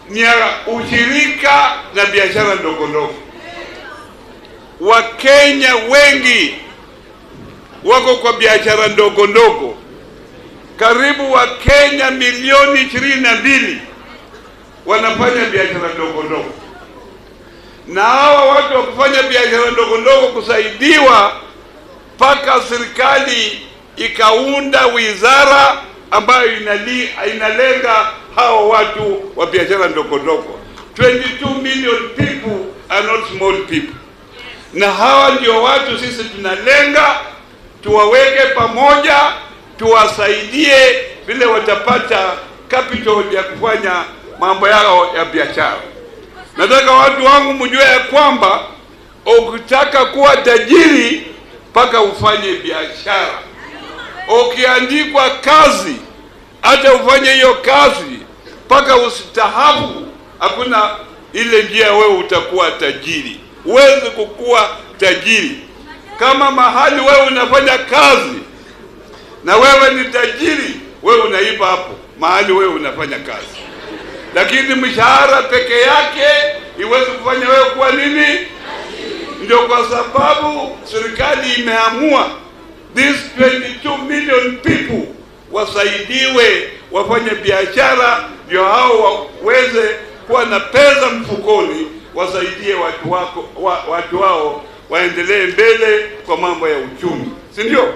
ni ushirika na biashara ndogo ndogo. Wakenya wengi wako kwa biashara ndogo ndogo. Karibu Wakenya milioni 22 wanafanya biashara ndogo ndogo, na hawa watu wa kufanya biashara ndogo ndogo kusaidiwa mpaka serikali ikaunda wizara ambayo inalenga hawa watu wa biashara ndogo ndogo. 22 million people are not small people, na hawa ndio watu sisi tunalenga tuwaweke pamoja, tuwasaidie vile watapata capital ya kufanya mambo yao ya biashara. Nataka watu wangu mjue ya kwamba ukitaka kuwa tajiri mpaka ufanye biashara. Ukiandikwa kazi, hata ufanye hiyo kazi mpaka ustahafu, hakuna ile njia wewe utakuwa tajiri. Huwezi kukuwa tajiri kama mahali wewe unafanya kazi na wewe ni tajiri, wewe unaiba hapo mahali wewe unafanya kazi. Lakini mshahara peke yake iwezi kufanya wewe kuwa nini? Ndio kwa sababu serikali imeamua these 22 million people wasaidiwe wafanye biashara, ndio hao waweze kuwa na pesa mfukoni, wasaidie watu wao waendelee mbele kwa mambo ya uchumi, si ndio?